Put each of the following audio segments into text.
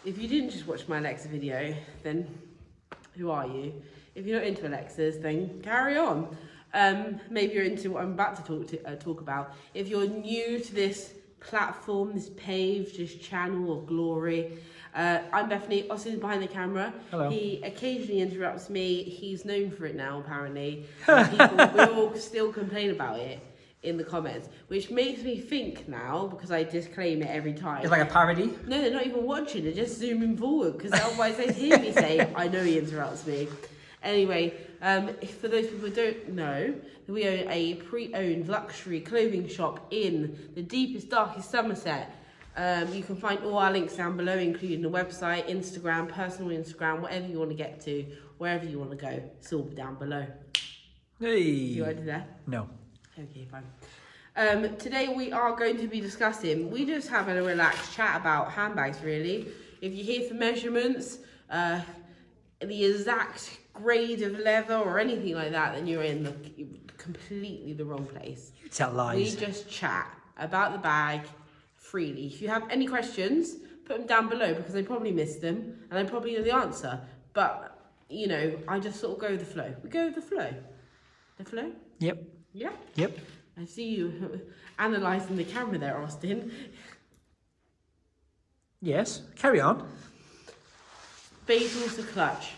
if you didn't just watch my Alexa video, then who are you? If you're not into Alexas, then carry on. Maybe you're into what I'm about to talk about. If you're new to this platform, this page, this channel of glory, I'm Bethany. Austin's behind the camera. Hello. He occasionally interrupts me. He's known for it now, apparently. People will still complain about it in the comments, which makes me think now, because I disclaim it every time. It's like a parody? No, they're not even watching. They're just zooming forward, because otherwise they'd hear me say, I know he interrupts me. Anyway, for those people who don't know, we own a pre-owned luxury clothing shop in the deepest, darkest Somerset. You can find all our links down below, including the website, Instagram, personal Instagram, whatever you want to get to, wherever you want to go. It's all down below. Hey. You want to do that? No. Okay, fine. Today we are going to be discussing, we just having a relaxed chat about handbags, really. If you're here for measurements, the exact grade of leather or anything like that, then you're in completely the wrong place. You tell lies. We just chat about the bag freely. If you have any questions, put them down below, because I probably missed them and I probably know the answer. But, you know, I just sort of go with the flow. We go with the flow. The flow? Yep. Yeah? Yep. I see you analysing the camera there, Austin. Yes. Carry on. Bayswater clutch.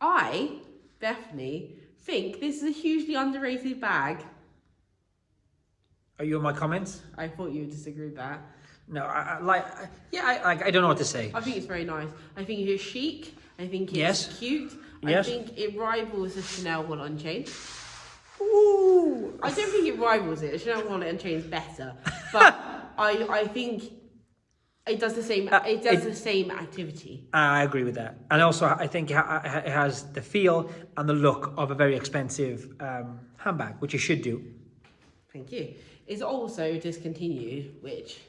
I, Bethany, think this is a hugely underrated bag. Are you on my comments? I thought you would disagree with that. No, I don't know what to say. I think it's very nice. I think it's chic. I think it's Yes. cute. Yes. I think it rivals the Chanel one on chain. Ooh. I don't think it rivals it. The Chanel one on chain is better, but I think it does the same. It does the same activity. I agree with that, and also I think it has the feel and the look of a very expensive handbag, which it should do. Thank you. It's also discontinued, which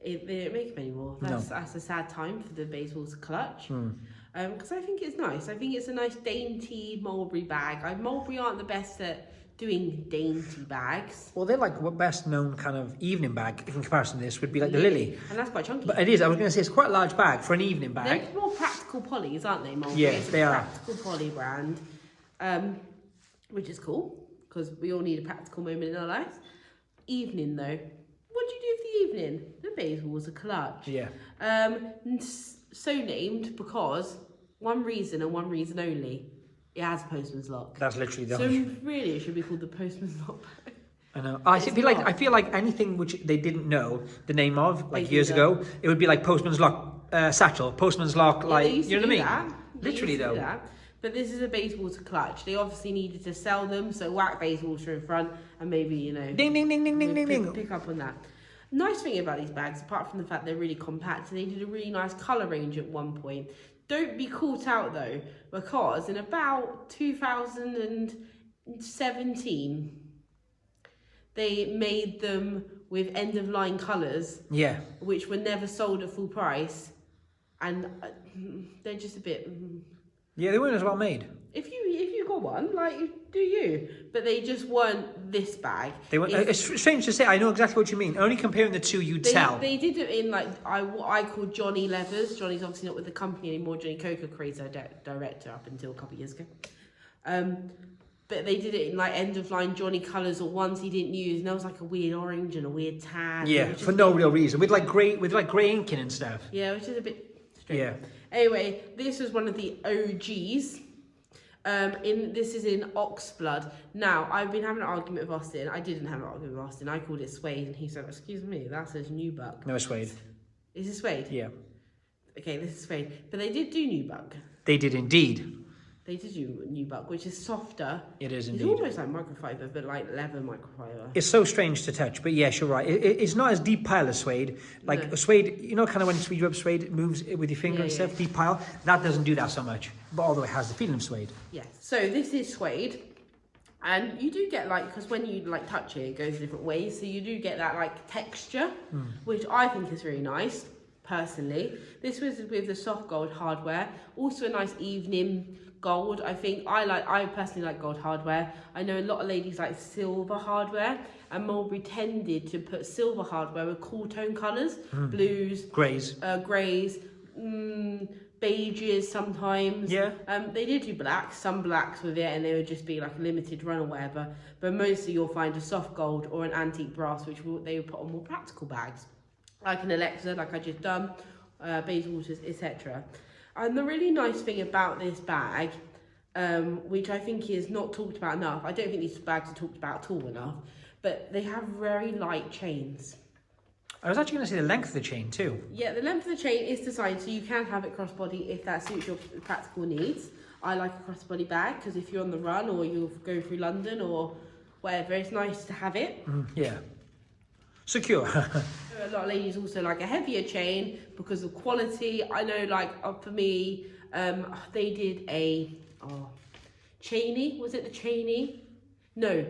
they don't make them anymore. That's a sad time for the Bayswater clutch. Because I think it's nice. I think it's a nice dainty Mulberry bag. Mulberry aren't the best at doing dainty bags. Well, they're like what best known kind of evening bag in comparison to this would be like the Lily. And that's quite chunky. But it is, I was going to say, it's quite a large bag for an evening bag. They're more practical polys, aren't they, Mulberry? Yeah, it's they are. Practical poly brand, which is cool, because we all need a practical moment in our lives. Evening, though. What do you do for the evening? The Bayswater clutch. Yeah. So named because one reason and one reason only. It has a postman's lock. That's literally the So really, it should be called the postman's lock bag. I know. I feel like anything which they didn't know the name of like They years do ago, it would be like postman's lock satchel, postman's lock, Yeah, like they used you know to what I do mean? that. They Literally used to do though. that. But this is a Bayswater clutch. They obviously needed to sell them, so whack Bayswater in front and maybe, you know, Ding ding ding ding ding ding ding. pick up on that. Nice thing about these bags, apart from the fact they're really compact, they did a really nice colour range at one point. Don't be caught out though, because in about 2017, they made them with end-of-line colours, Yeah. which were never sold at full price, and they're just a bit. Yeah, they weren't as well made. If you got one, like, do you? But they just weren't this bag. They weren't. It's strange to say. I know exactly what you mean. Only comparing the two, you'd tell. They did it in like what I call Johnny Leathers. Johnny's obviously not with the company anymore. Johnny Coco Crazy director up until a couple of years ago. But they did it in like end of line Johnny colours or ones he didn't use, and there was like a weird orange and a weird tan. Yeah, for no real reason. With like grey inking and stuff. Yeah, which is a bit strange. Yeah. Anyway, this was one of the OGs. This is in Oxblood. Now, I've been having an argument with Austin. I didn't have an argument with Austin. I called it Suede, and he said, "Excuse me, that says Nubuck." No, Suede. Is it Suede? Yeah. Okay, this is Suede. But they did do Nubuck. They did indeed. They did do Nubuck, which is softer. It is It's indeed. almost like microfiber, but like leather microfiber. It's so strange to touch, but yes, you're right. It's not as deep pile as Suede. Like No. Suede, you know, kind of when you rub Suede, it moves with your finger and Yeah, stuff. Deep pile, that doesn't do that so much. But although it has the feeling of Suede. Yes. So this is Suede. And you do get like, because when you like touch it, it goes different ways. So you do get that like texture, which I think is really nice. personally. This was with the soft gold hardware, also a nice evening gold. I personally like gold hardware. I know a lot of ladies like silver hardware, and Mulberry tended to put silver hardware with cool tone colours, blues, greys, beiges sometimes. Yeah. They did do some blacks with it, and they would just be like a limited run or whatever. But mostly you'll find a soft gold or an antique brass, which they would put on more practical bags, like an Alexa, like I just done, Bayswater, etc. And the really nice thing about this bag, which I think is not talked about enough, I don't think these bags are talked about at all enough, but they have very light chains. I was actually going to say the length of the chain too. Yeah, the length of the chain is designed so you can have it crossbody if that suits your practical needs. I like a crossbody bag because if you're on the run or you're going through London or whatever, it's nice to have it. Yeah. Secure. A lot of ladies also like a heavier chain because of quality. I know, like, for me, they did a chainy. Was it the chainy? No.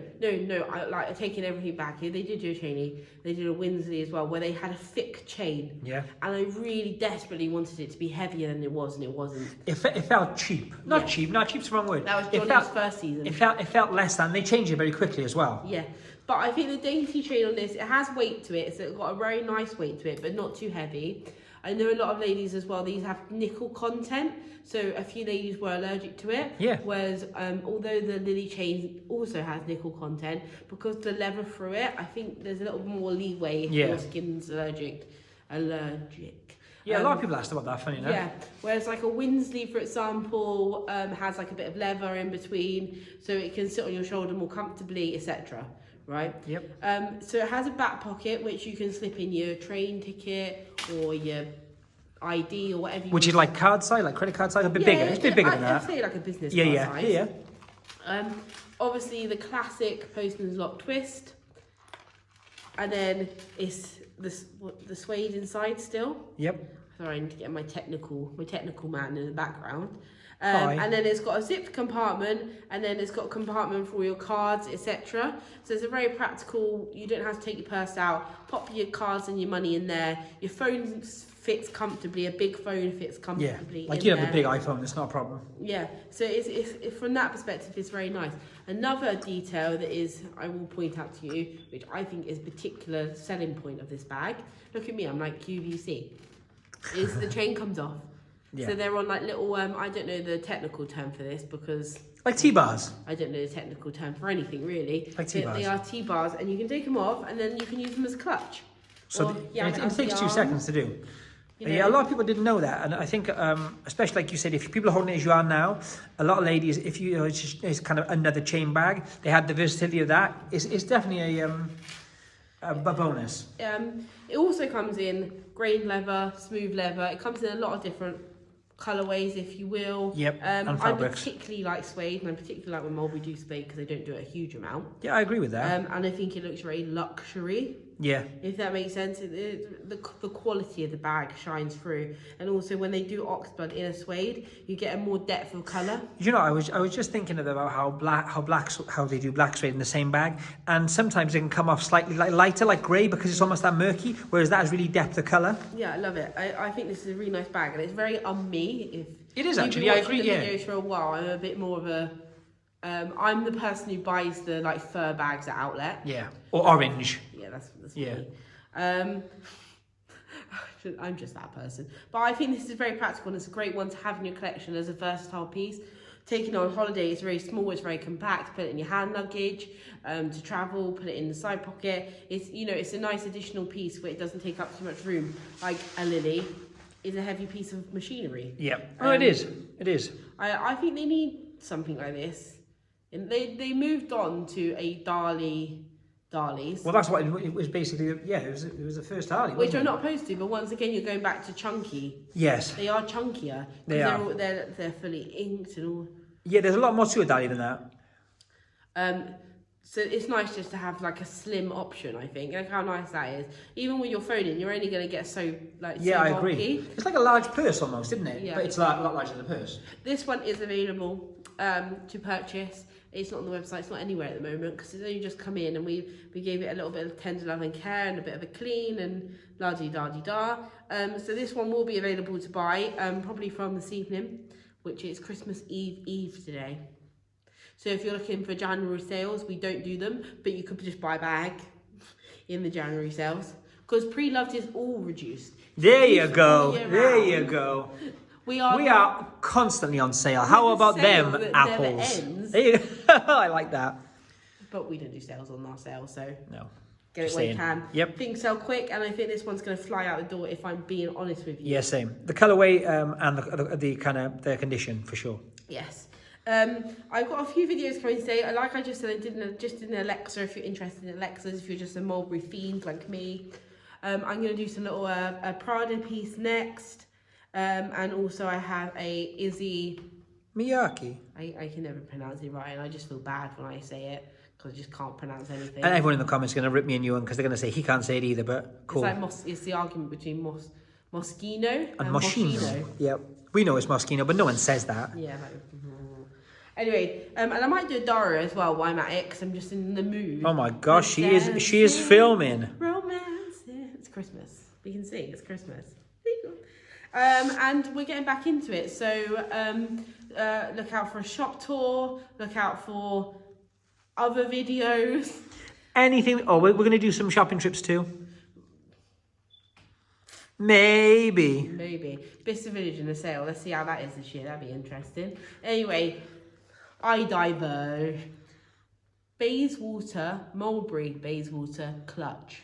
I'm taking everything back here. They did do a chainy. They did a Winsley as well, where they had a thick chain. Yeah. And I really desperately wanted it to be heavier than it was, and it wasn't. It felt cheap. Not cheap. Not cheap's the wrong word. That was Johnny's first season. It felt less than. They changed it very quickly as well. Yeah. But I think the dainty chain on this, it has weight to it, so it's got a very nice weight to it, but not too heavy. I know a lot of ladies as well, these have nickel content, so a few ladies were allergic to it. Yeah. Whereas, although the Lily chain also has nickel content, because the leather through it, I think there's a little more leeway if your skin's allergic. Yeah, a lot of people asked about that, funny enough. Yeah, whereas like a Winsley, for example, has like a bit of leather in between, so it can sit on your shoulder more comfortably, etc. Right? Yep. So it has a back pocket which you can slip in your train ticket or your ID or whatever. Which is like card size, like credit card size, a bit bigger. It's a bit bigger than that. I'd say like a business card size. Yeah. Obviously the classic postman's lock twist, and then it's the suede inside still. Yep. Sorry, I need to get my technical man in the background. And then it's got a zipped compartment, and then it's got a compartment for all your cards, etc. So it's a very practical, you don't have to take your purse out, pop your cards and your money in there. Your phone fits comfortably, a big phone fits comfortably. Like you have a big iPhone, it's not a problem. Yeah, so it's from that perspective, it's very nice. Another detail that is, I will point out to you, which I think is a particular selling point of this bag, look at me, I'm like QVC, is the chain comes off. Yeah. So they're on like little, I don't know the technical term for this because... Like T-bars? I don't know the technical term for anything really. Like T-bars. They are T-bars, and you can take them off and then you can use them as a clutch. So it takes 2 seconds to do. You know? Yeah, a lot of people didn't know that, and I think, especially like you said, if people are holding it as you are now, a lot of ladies, if you know, it's kind of another chain bag, they had the versatility of that. It's definitely a bonus. It also comes in grain leather, smooth leather. It comes in a lot of different colourways, if you will. Yep. And I fabrics. particularly like suede, and I particularly like when Mulberry do suede because they don't do it a huge amount. Yeah, I agree with that. And I think it looks very luxury. Yeah. If that makes sense, the quality of the bag shines through, and also when they do oxblood in a suede, you get a more depth of colour. You know, I was just thinking about how they do black suede in the same bag, and sometimes it can come off slightly lighter, like grey, because it's almost that murky, whereas that is really depth of colour. Yeah, I love it. I think this is a really nice bag, and it's very on me. It is actually. I agree. Yeah. Videos for a while, I'm a bit more of a. I'm the person who buys the like fur bags at Outlet. Yeah. Or orange. Yeah, that's yeah. Me. I'm just that person. But I think this is very practical, and it's a great one to have in your collection as a versatile piece. Taking it on holiday, it's very small, it's very compact. Put it in your hand luggage to travel. Put it in the side pocket. It's a nice additional piece where it doesn't take up too much room. Like a Lily is a heavy piece of machinery. Yeah. Oh, it is. It is. I think they need something like this. And they moved on to a Darlies. Well, that's what it was basically. Yeah, it was the first Darlie. Which I'm not opposed to, but once again, you're going back to chunky. Yes. They are chunkier. They are. They're fully inked and all. Yeah, there's a lot more to a Darlie than that. So it's nice just to have like a slim option, I think. Look how nice that is. Even with your phone in, you're only going to get so I agree. It's like a large purse almost, isn't it? Yeah. But it's a lot larger than a purse. This one is available to purchase. It's not on the website, it's not anywhere at the moment because it's only just come in, and we gave it a little bit of tender love and care and a bit of a clean and la-di-da-di-da. So this one will be available to buy probably from this evening, which is Christmas Eve today. So if you're looking for January sales, we don't do them, but you could just buy a bag in the January sales because pre-loved is all reduced. There you go. There you go. We are constantly on sale. How about them apples? I like that. But we don't do sales on our sales, so no. Get it when you can. Yep. Things sell quick, and I think this one's going to fly out the door if I'm being honest with you. Yeah, same. The colourway and the kind of the condition for sure. Yes. I've got a few videos coming today. Like I just said, I did an Alexa. If you're interested in Alexas, if you're just a Mulberry fiend like me, I'm going to do some little a Prada piece next. And also I have a Izzy Miyake. I can never pronounce it right, and I just feel bad when I say it because I just can't pronounce anything. And everyone in the comments is going to rip me a new one because they're going to say he can't say it either, but cool. It's like it's the argument between Moschino and Moschino. Yep. We know it's Moschino, but no one says that. Yeah. Anyway, and I might do a Dara as well while I'm at it because I'm just in the mood. Oh my gosh, she is filming. Romance. It's Christmas. We can sing. It's Christmas. And we're getting back into it. So look out for a shop tour. Look out for other videos. Anything. Oh, we're going to do some shopping trips too. Maybe. Bicester Village in a sale. Let's see how that is this year. That'd be interesting. Anyway, I diverge. Bayswater, Mulberry Bayswater clutch.